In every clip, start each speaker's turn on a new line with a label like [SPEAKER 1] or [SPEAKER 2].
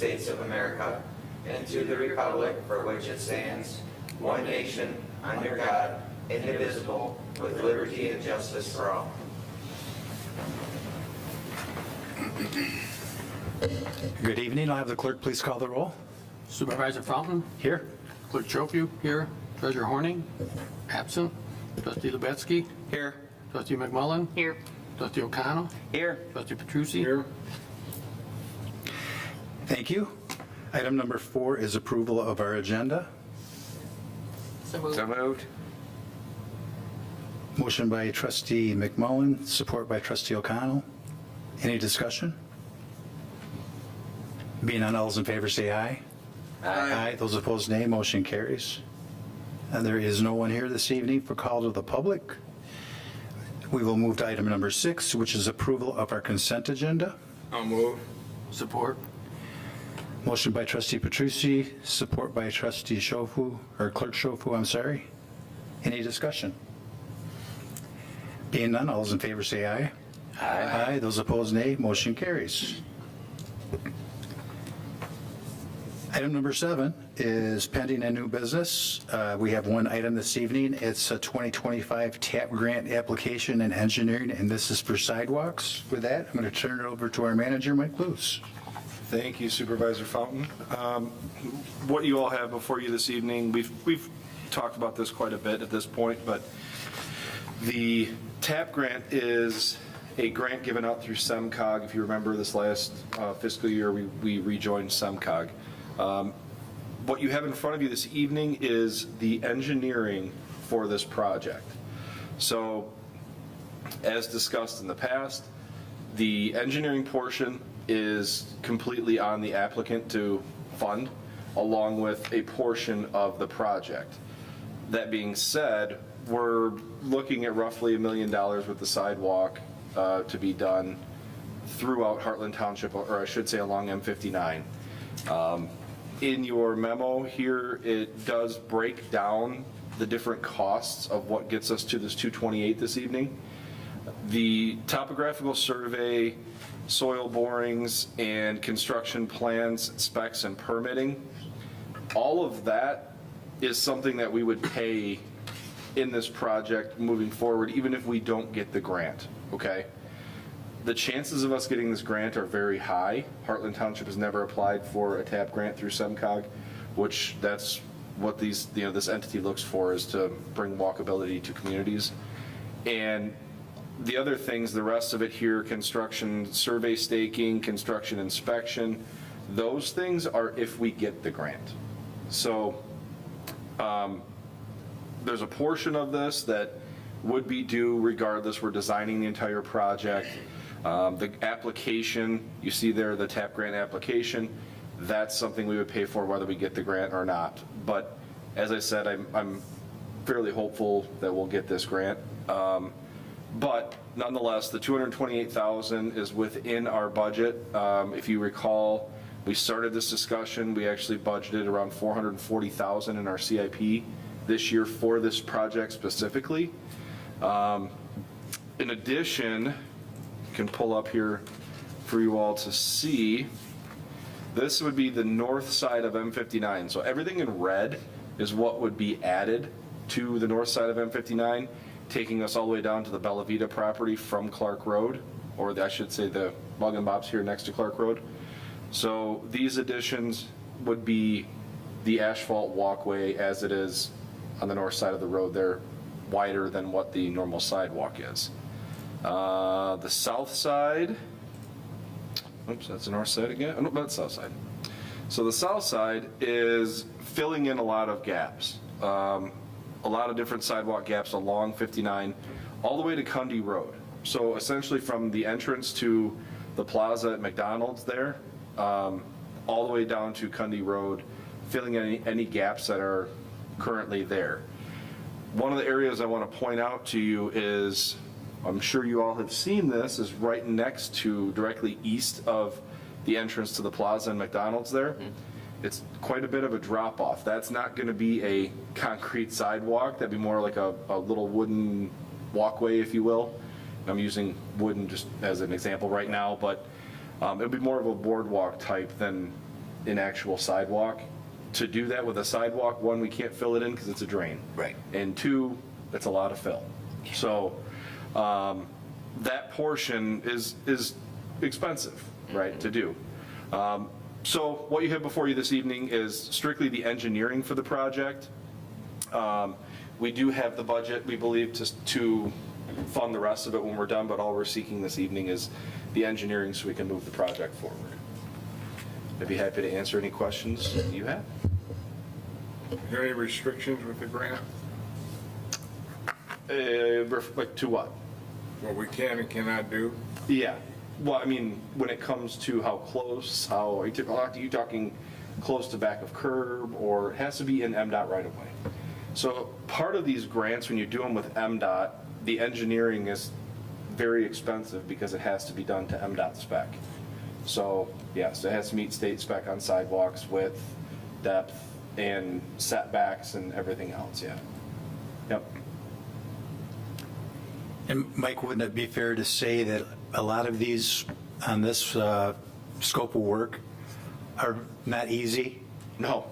[SPEAKER 1] States of America and to the republic for which it stands, one nation, under God, indivisible, with liberty and justice for all.
[SPEAKER 2] Good evening. I'll have the clerk please call the roll.
[SPEAKER 3] Supervisor Fountain,
[SPEAKER 2] Here.
[SPEAKER 3] Clerk Chopu here, Treasurer Horning, absent, Trustee Lubetsky,
[SPEAKER 1] Here.
[SPEAKER 3] Trustee McMullen,
[SPEAKER 4] Here.
[SPEAKER 3] Trustee O'Connell,
[SPEAKER 1] Here.
[SPEAKER 3] Trustee Petrucci. Here.
[SPEAKER 2] Thank you. Item number 4 is approval of our agenda.
[SPEAKER 4] So moved.
[SPEAKER 1] So moved.
[SPEAKER 2] Motion by Trustee McMullen, support by Trustee O'Connell. Any discussion? Being none, all those in favor say aye. Aye. Those opposed, nay. Motion carries. And there is no one here this evening for call to the public. We will move to item number 6, which is approval of our consent agenda.
[SPEAKER 1] I'll move.
[SPEAKER 3] Support.
[SPEAKER 2] Motion by Trustee Petrucci, support by Trustee Shofu, or Clerk Shofu, I'm sorry. Any discussion? Being none, all those in favor say aye. Aye. Those opposed, nay. Motion carries. Item number 7 is pending and new business. We have one item this evening. It's a 2025 TAP grant application in engineering, and this is for sidewalks. With that, I'm going to turn it over to our manager, Mike Luce.
[SPEAKER 5] Thank you, Supervisor Fountain. What you all have before you this evening, we've talked about this quite a bit at this point, but the TAP grant is a grant given out through SEMCOG. If you remember this last fiscal year, we rejoined SEMCOG. What you have in front of you this evening is the engineering for this project. So, as discussed in the past, the engineering portion is completely on the applicant to fund, along with a portion of the project. That being said, we're looking at roughly $1 million with the sidewalk to be done throughout Heartland Township, or I should say along M59. In your memo here, it does break down the different costs of what gets us to this 228 this evening. The topographical survey, soil borings, and construction plans, specs, and permitting, all of that is something that we would pay in this project moving forward, even if we don't get the grant, okay? The chances of us getting this grant are very high. Heartland Township has never applied for a TAP grant through SEMCOG, which that's what these, this entity looks for, is to bring walkability to communities. And the other things, the rest of it here, construction, survey staking, construction inspection, those things are if we get the grant. So there's a portion of this that would be due regardless. We're designing the entire project. The application, you see there, the TAP grant application, that's something we would pay for whether we get the grant or not. But as I said, I'm fairly hopeful that we'll get this grant. But nonetheless, the $228,000 is within our budget. If you recall, we started this discussion, we actually budgeted around $440,000 in our CIP this year for this project specifically. In addition, can pull up here for you all to see. This would be the north side of M59. So everything in red is what would be added to the north side of M59, taking us all the way down to the Bella Vita property from Clark Road, or I should say the Mug and Bob's here next to Clark Road. So these additions would be the asphalt walkway as it is on the north side of the road there, wider than what the normal sidewalk is. The south side, oops, that's the north side again. Oh, no, that's south side. So the south side is filling in a lot of gaps, a lot of different sidewalk gaps along 59, all the way to Cundy Road. So essentially from the entrance to the plaza at McDonald's there, all the way down to Cundy Road, filling any gaps that are currently there. One of the areas I want to point out to you is, I'm sure you all have seen this, is right next to, directly east of the entrance to the plaza and McDonald's there. Mm-hmm. It's quite a bit of a drop off. That's not going to be a concrete sidewalk. That'd be more like a little wooden walkway, if you will. I'm using wooden just as an example right now, but it'd be more of a boardwalk type than an actual sidewalk. To do that with a sidewalk, one, we can't fill it in because it's a drain.
[SPEAKER 1] Right.
[SPEAKER 5] And two, that's a lot of fill. So that portion is expensive, right, to do. So what you have before you this evening is strictly the engineering for the project. We do have the budget, we believe, to fund the rest of it when we're done, but all we're seeking this evening is the engineering so we can move the project forward. I'd be happy to answer any questions you have.
[SPEAKER 6] Are there any restrictions with the grant?
[SPEAKER 5] Like to what?
[SPEAKER 6] What we can and cannot do?
[SPEAKER 5] Yeah, well, I mean, when it comes to how close, are you talking close to back of curb, or it has to be in MDOT right away? So part of these grants, when you do them with MDOT, the engineering is very expensive because it has to be done to MDOT spec. So yes, it has to meet state spec on sidewalks, width, depth, and setbacks and everything else, yeah. Yep.
[SPEAKER 2] And Mike, wouldn't it be fair to say that a lot of these on this scope of work are not easy?
[SPEAKER 5] No,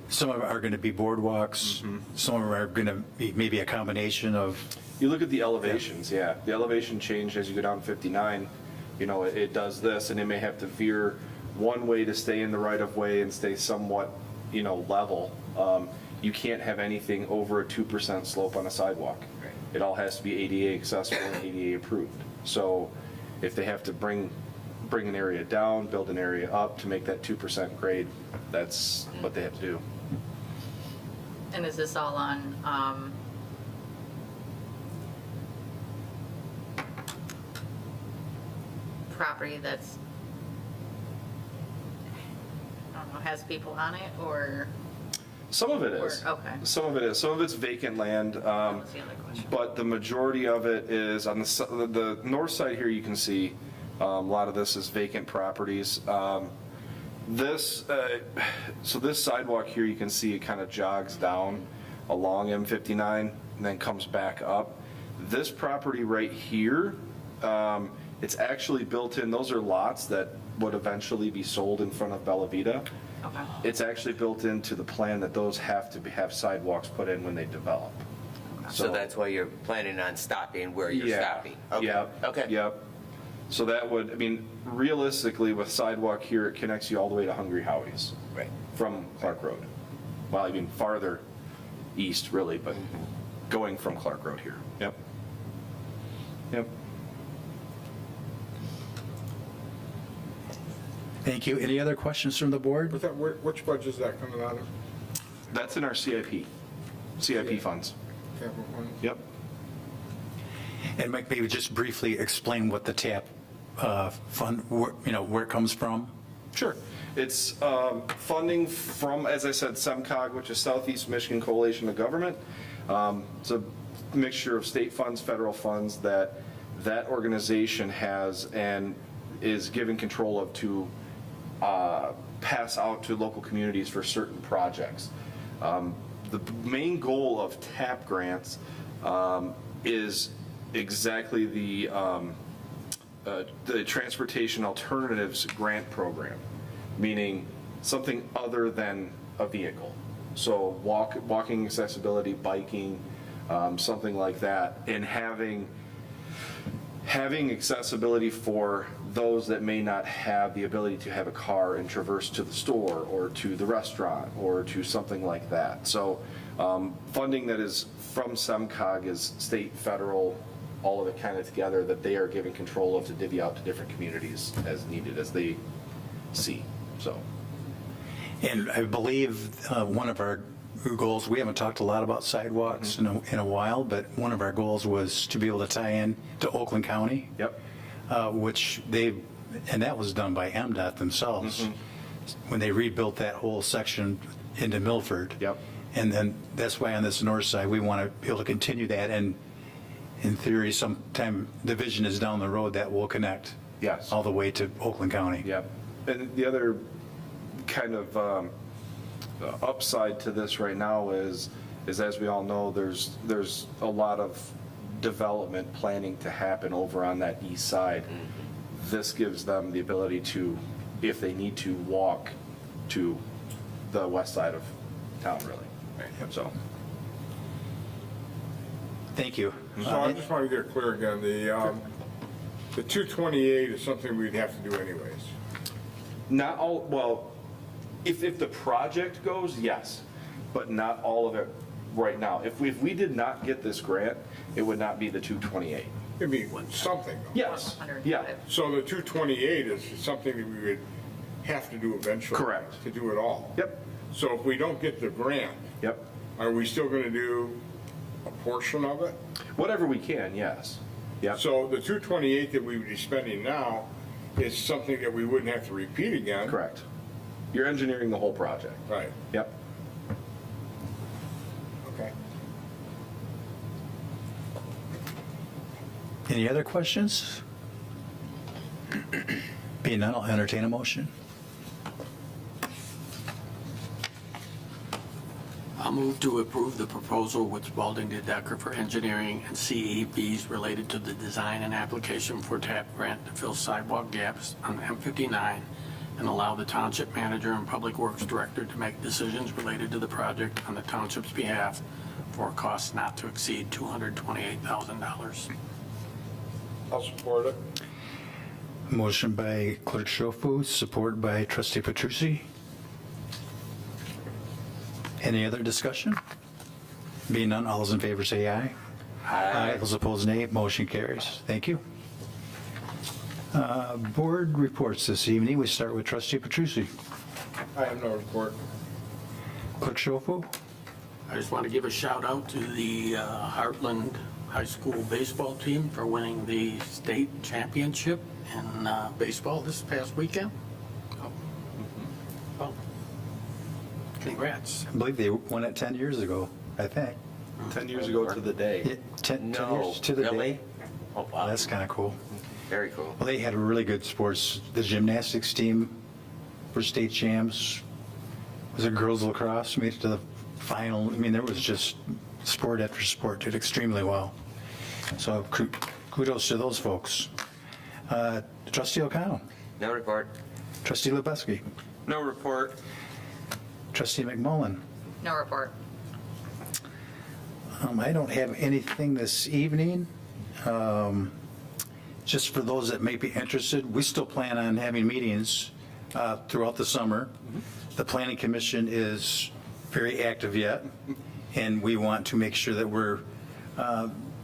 [SPEAKER 2] Some of them are going to be boardwalks, some of them are going to be maybe a combination of,
[SPEAKER 5] you look at the elevations, yeah. The elevation change as you go down 59, you know, it does this, and it may have to veer one way to stay in the right of way and stay somewhat, you know, level. You can't have anything over a 2% slope on a sidewalk. It all has to be ADA accessible and ADA approved. So if they have to bring an area down, build an area up to make that 2% grade, that's what they have to do.
[SPEAKER 4] And is this all on, property that's, I don't know, has people on it, or
[SPEAKER 5] Some of it is.
[SPEAKER 4] okay.
[SPEAKER 5] Some of it is. Some of it's vacant land.
[SPEAKER 4] that was the other question?
[SPEAKER 5] But the majority of it is on the north side here, you can see a lot of this is vacant properties. So this sidewalk here, you can see it kind of jogs down along M59 and then comes back up. This property right here, it's actually built in, those are lots that would eventually be sold in front of Bella Vita.
[SPEAKER 4] Okay.
[SPEAKER 5] It's actually built into the plan that those have to have sidewalks put in when they develop.
[SPEAKER 1] So that's why you're planning on stopping where you're stopping? Okay.
[SPEAKER 5] Yep.
[SPEAKER 1] Okay.
[SPEAKER 5] Yep. So that would, I mean, realistically, with sidewalk here, it connects you all the way to Hungry Howie's
[SPEAKER 1] Right.
[SPEAKER 5] from Clark Road. Well, I mean, farther east, really, but going from Clark Road here. Yep. Yep.
[SPEAKER 2] thank you. Any other questions from the board?
[SPEAKER 6] But that, which budget is that coming out of?
[SPEAKER 5] That's in our CIP funds.
[SPEAKER 6] Capital fund?
[SPEAKER 5] Yep.
[SPEAKER 2] And Mike, maybe just briefly explain what the TAP fund, where it comes from?
[SPEAKER 5] Sure. It's funding from, as I said, SEMCOG, which is Southeast Michigan Coalition of Government. It's a mixture of state funds, federal funds that organization has and is given control of to pass out to local communities for certain projects. The main goal of TAP grants is exactly the Transportation Alternatives Grant Program, meaning something other than a vehicle. So walking accessibility, biking, something like that, and having accessibility for those that may not have the ability to have a car and traverse to the store or to the restaurant or to something like that. So funding that is from SEMCOG is state, federal, all of it kind of together that they are giving control of to divvy out to different communities as needed, as they see, so.
[SPEAKER 2] And I believe one of our goals, we haven't talked a lot about sidewalks in a while, but one of our goals was to be able to tie in to Oakland County.
[SPEAKER 5] Yep.
[SPEAKER 2] And that was done by MDOT themselves when they rebuilt that whole section into Milford.
[SPEAKER 5] Yep.
[SPEAKER 2] And then that's why on this north side, we want to be able to continue that. And in theory, sometime the vision is down the road that will connect.
[SPEAKER 5] Yes.
[SPEAKER 2] All the way to Oakland County.
[SPEAKER 5] Yep. And the other kind of upside to this right now is as we all know, there's a lot of development planning to happen over on that east side. This gives them the ability to, if they need to, walk to the west side of town, really. So,
[SPEAKER 2] Thank you.
[SPEAKER 6] So I just want to get it clear again, the 228 is something we'd have to do anyways.
[SPEAKER 5] not all, well, if the project goes, yes, but not all of it right now. If we did not get this grant, it would not be the 228.
[SPEAKER 6] It'd be something. though.
[SPEAKER 5] Yes,
[SPEAKER 4] 105.
[SPEAKER 5] yeah,
[SPEAKER 6] So the 228 is something that we would have to do eventually.
[SPEAKER 5] Correct.
[SPEAKER 6] To do it all.
[SPEAKER 5] yep,
[SPEAKER 6] So if we don't get the grant,
[SPEAKER 5] yep.
[SPEAKER 6] are we still going to do a portion of it?
[SPEAKER 5] Whatever we can, yes. Yep,
[SPEAKER 6] So the 228 that we would be spending now is something that we wouldn't have to repeat again.
[SPEAKER 5] correct. You're engineering the whole project.
[SPEAKER 6] Right,
[SPEAKER 5] Yep.
[SPEAKER 6] okay.
[SPEAKER 2] Any other questions? Being none, I'll entertain a motion.
[SPEAKER 3] I'll move to approve the proposal with Spalding to Decker for engineering and CE fees related to the design and application for TAP grant to fill sidewalk gaps on M59 and allow the township manager and public works director to make decisions related to the project on the township's behalf for a cost not to exceed $228,000.
[SPEAKER 6] I'll support it.
[SPEAKER 2] Motion by Clerk Schofield, support by Trustee Petrucci. Any other discussion? Being none, all those in favor say aye. Aye. Those opposed, nay. Motion carries. Thank you. Board reports this evening. We start with Trustee Petrucci.
[SPEAKER 6] I have no report.
[SPEAKER 2] Clerk Schofield.
[SPEAKER 3] I just want to give a shout out to the Heartland High School baseball team for winning the state championship in baseball this past weekend. Oh, congrats.
[SPEAKER 2] I believe they won it 10 years ago, I think.
[SPEAKER 5] 10 years ago to the day.
[SPEAKER 2] Yeah, 10
[SPEAKER 1] No,
[SPEAKER 2] years to the
[SPEAKER 1] really?
[SPEAKER 2] day.
[SPEAKER 1] Oh, wow.
[SPEAKER 2] That's kind of cool.
[SPEAKER 1] Very cool.
[SPEAKER 2] Well, they had really good sports. The gymnastics team were state champs. Was it girls lacrosse made it to the final? I mean, there was just sport after sport did extremely well. So kudos to those folks. Trustee O'Connell,
[SPEAKER 1] No report.
[SPEAKER 2] Trustee Lubeski,
[SPEAKER 1] No report.
[SPEAKER 2] Trustee McMullen.
[SPEAKER 4] No report.
[SPEAKER 2] I don't have anything this evening. Just for those that may be interested, we still plan on having meetings throughout the summer. The Planning Commission is very active yet, and we want to make sure that we're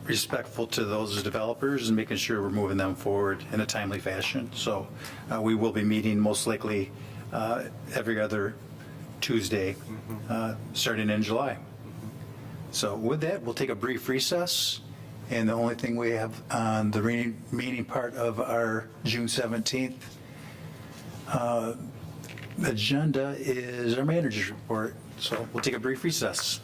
[SPEAKER 2] respectful to those developers and making sure we're moving them forward in a timely fashion. So we will be meeting most likely every other Tuesday, starting in July. So with that, we'll take a brief recess. And the only thing we have on the remaining part of our June 17th agenda is our manager's report. So we'll take a brief recess.